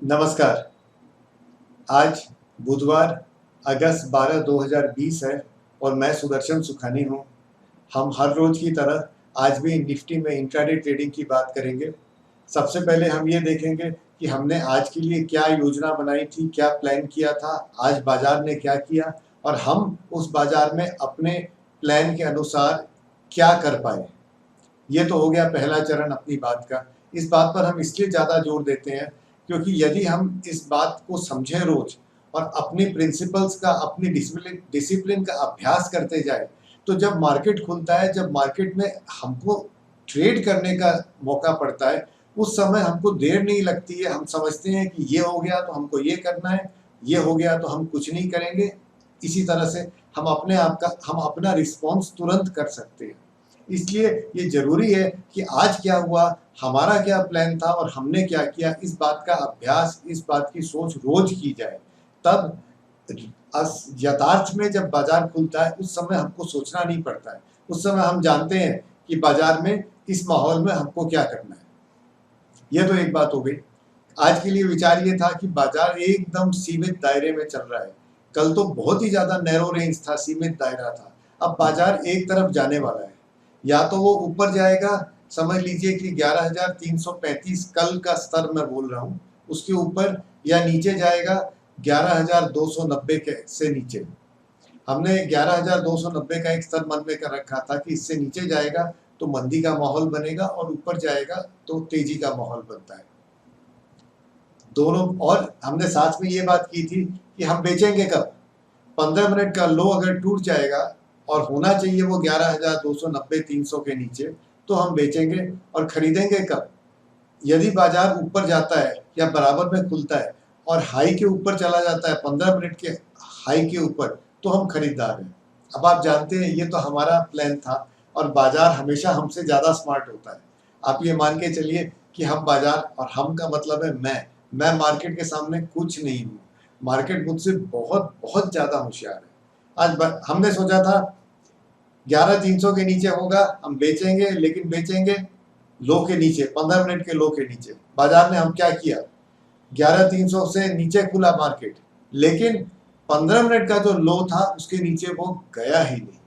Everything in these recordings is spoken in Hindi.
नमस्कार। आज बुधवार अगस्त 12 2020 है और मैं सुदर्शन सुखानी हूँ। हम हर रोज की तरह आज भी निफ्टी में इंट्राडे ट्रेडिंग की बात करेंगे। सबसे पहले हम ये देखेंगे कि हमने आज के लिए क्या योजना बनाई थी, क्या प्लान किया था, आज बाजार ने क्या किया और हम उस बाजार में अपने प्लान के अनुसार क्या कर पाए। ये तो हो गया पहला चरण अपनी बात का। इस बात पर हम इसलिए ज़्यादा जोर देते हैं क्योंकि यदि हम इस बात को समझें रोज और अपनी प्रिंसिपल्स का, अपनी डिसिप्लिन का अभ्यास करते जाए, तो जब मार्केट खुलता है, जब मार्केट में हमको ट्रेड करने का मौका पड़ता है, उस समय हमको देर नहीं लगती है। हम समझते हैं कि ये हो गया तो हमको ये करना है, ये हो गया तो हम कुछ नहीं करेंगे। इसी तरह से हम अपना रिस्पॉन्स तुरंत कर सकते हैं। इसलिए ये ज़रूरी है कि आज क्या हुआ, हमारा क्या प्लान था और हमने क्या किया, इस बात का अभ्यास, इस बात की सोच रोज की जाए। तब यथार्थ में जब बाजार खुलता है उस समय हमको सोचना नहीं पड़ता है। उस समय हम जानते हैं कि बाजार में इस माहौल में हमको क्या करना है। ये तो एक बात हो गई। आज के लिए विचार ये था कि बाजार एकदम सीमित दायरे में चल रहा है। कल तो बहुत ही ज़्यादा नैरो रेंज था, सीमित दायरा था। अब बाजार एक तरफ जाने वाला है। या तो वो ऊपर जाएगा, समझ लीजिए कि 11,335 कल का स्तर मैं बोल रहा हूँ, उसके ऊपर, या नीचे जाएगा 11,290 के से नीचे। हमने 11,290 का एक स्तर मन में कर रखा था कि इससे नीचे जाएगा तो मंदी का माहौल बनेगा और ऊपर जाएगा तो तेजी का माहौल बनता है दोनों। और हमने साथ में ये बात की थी कि हम बेचेंगे कब। 15 मिनट का लो अगर टूट जाएगा और होना चाहिए वो 11,290 300 के नीचे, तो हम बेचेंगे। और खरीदेंगे कब, यदि बाजार ऊपर जाता है या बराबर में खुलता है और हाई के ऊपर चला जाता है, 15 मिनट के हाई के ऊपर, तो हम खरीदार हैं। अब आप जानते हैं ये तो हमारा प्लान था और बाजार हमेशा हमसे ज़्यादा स्मार्ट होता है। आप ये मान के चलिए कि हम बाजार, और हम का मतलब है मैं मार्केट के सामने कुछ नहीं हूँ। मार्केट मुझसे बहुत बहुत ज़्यादा होशियार है। हमने सोचा था 11,300 के नीचे होगा, हम बेचेंगे, लेकिन बेचेंगे लो के नीचे, 15 मिनट के लो के नीचे। बाजार ने हम क्या किया, 11,300 से नीचे खुला मार्केट, लेकिन 15 मिनट का जो लो था उसके नीचे वो गया ही नहीं।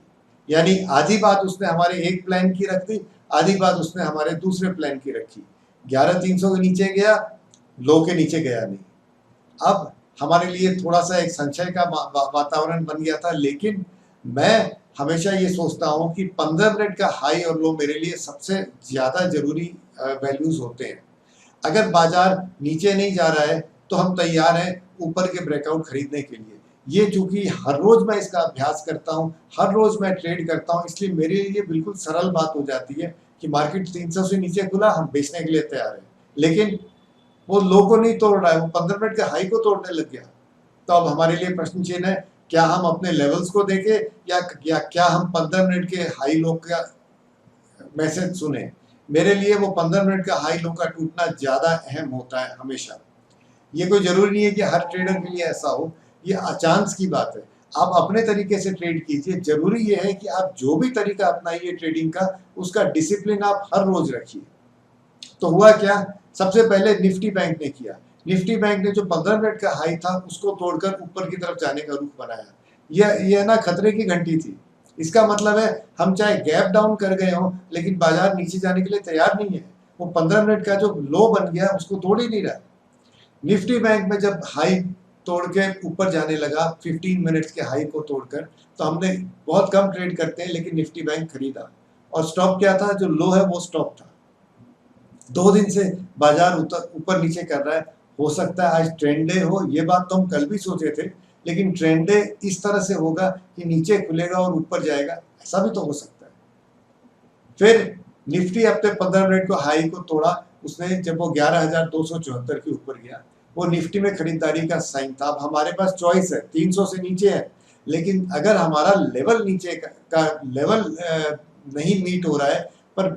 यानी आधी बात उसने हमारे एक प्लान की रख दी, आधी बात उसने हमारे दूसरे प्लान की रखी। 11,300 के नीचे गया, लो के नीचे गया नहीं। अब हमारे लिए थोड़ा सा एक संशय का वातावरण बन गया था, लेकिन मैं हमेशा ये सोचता हूँ कि 15 मिनट का हाई और लो मेरे लिए सबसे ज़्यादा ज़रूरी वैल्यूज़ होते हैं। अगर बाजार नीचे नहीं जा रहा है तो हम तैयार हैं ऊपर के ब्रेकआउट खरीदने के लिए। ये चूंकि हर रोज मैं इसका अभ्यास करता हूँ, हर रोज मैं ट्रेड करता हूँ, इसलिए मेरे लिए बिल्कुल सरल बात हो जाती है कि मार्केट 300 से नीचे खुला, हम बेचने के लिए तैयार हैं। लेकिन वो लो को नहीं तोड़ रहा है, वो 15 मिनट के हाई को तोड़ने लग गया। तो अब हमारे लिए प्रश्न चिन्ह है, क्या हम अपने लेवल्स को देखें या क्या हम 15 मिनट के हाई लो का मैसेज सुने। मेरे लिए वो 15 मिनट का हाई लो का टूटना ज़्यादा अहम होता है हमेशा। ये कोई ज़रूरी नहीं है कि हर ट्रेडर के लिए ऐसा हो, ये अचांस की बात है। आप अपने तरीके से ट्रेड कीजिए। ज़रूरी ये है कि आप जो भी तरीका अपनाइए ट्रेडिंग का, उसका डिसिप्लिन आप हर रोज़ रखिए। तो हुआ क्या, सबसे पहले निफ्टी बैंक ने किया। निफ्टी बैंक ने जो 15 मिनट का हाई था उसको तोड़कर ऊपर की तरफ जाने का रुख बनाया। यह ना खतरे की घंटी थी। इसका मतलब है हम चाहे गैप डाउन कर गए हों, लेकिन बाजार नीचे जाने के लिए तैयार नहीं है। वो 15 मिनट का जो लो बन गया उसको तोड़ ही नहीं रहा। निफ्टी बैंक में जब हाई तोड़ के ऊपर जाने लगा, 15 मिनट्स के हाई को तोड़कर, तो हमने, बहुत कम ट्रेड करते हैं लेकिन निफ्टी बैंक खरीदा। और स्टॉप क्या था, जो लो है वो स्टॉप था। 2 दिन से बाजार ऊपर नीचे कर रहा है। हो सकता है आज ट्रेंड डे हो, ये बात तो हम कल भी सोचे थे, लेकिन ट्रेंड डे इस तरह से होगा कि नीचे खुलेगा और ऊपर जाएगा, ऐसा भी तो हो सकता है। फिर निफ्टी अपने 15 मिनट को हाई को तोड़ा उसने, जब वो 11,274 के ऊपर गया, वो निफ्टी में खरीदारी का साइन था। अब हमारे पास चॉइस है, 300 से नीचे है, लेकिन अगर हमारा लेवल नीचे का लेवल नहीं मीट हो रहा है, पर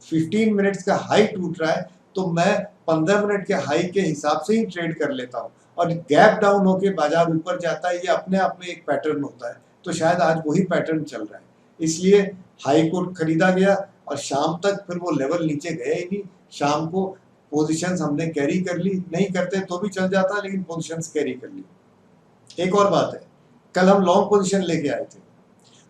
15 मिनट्स का हाई टूट रहा है, तो मैं 15 मिनट के हाई के हिसाब से ही ट्रेड कर लेता हूँ। और गैप डाउन होके बाजार ऊपर जाता है, ये अपने आप में एक पैटर्न होता है। तो शायद आज वही पैटर्न चल रहा है, इसलिए हाई को खरीदा गया और शाम तक फिर वो लेवल नीचे गए ही नहीं। शाम को पोजीशंस हमने कैरी कर ली, नहीं करते तो भी चल जाता, लेकिन पोजीशंस कैरी कर ली। एक और बात है, कल हम लॉन्ग पोजीशन लेके आए थे,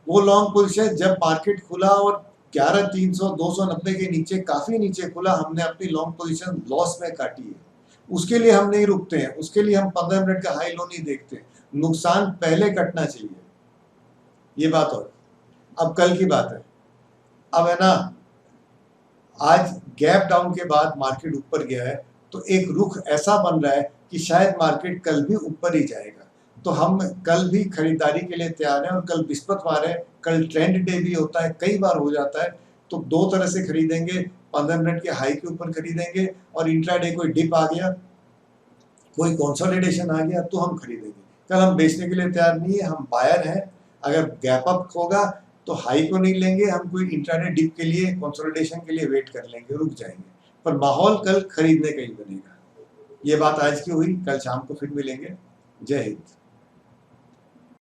वो लॉन्ग पोजीशन जब मार्केट खुला और 11,300 290 के नीचे, काफी नीचे खुला, हमने अपनी लॉन्ग पोजीशन लॉस में काटी है। उसके लिए हम नहीं रुकते हैं, उसके लिए हम 15 मिनट का हाई लो नहीं देखते, नुकसान पहले कटना चाहिए, ये बात। और अब कल की बात है, अब है ना, आज गैप डाउन के बाद मार्केट ऊपर गया है, तो एक रुख ऐसा बन रहा है कि शायद मार्केट कल भी ऊपर ही जाएगा। तो हम कल भी खरीदारी के लिए तैयार हैं, और कल बृहस्पतिवार है, कल ट्रेंड डे भी होता है, कई बार हो जाता है, तो दो तरह से खरीदेंगे, 15 मिनट के हाई के ऊपर खरीदेंगे, और इंट्राडे कोई डिप आ गया, कोई कंसोलिडेशन आ गया तो हम खरीदेंगे। कल हम बेचने के लिए तैयार नहीं है, हम बायर हैं। अगर गैप अप होगा तो हाई को नहीं लेंगे, हम कोई इंट्राडे डिप के लिए, कंसोलिडेशन के लिए वेट कर लेंगे, रुक जाएंगे, पर माहौल कल खरीदने का ही बनेगा। ये बात आज की हुई, कल शाम को फिर मिलेंगे। जय हिंद।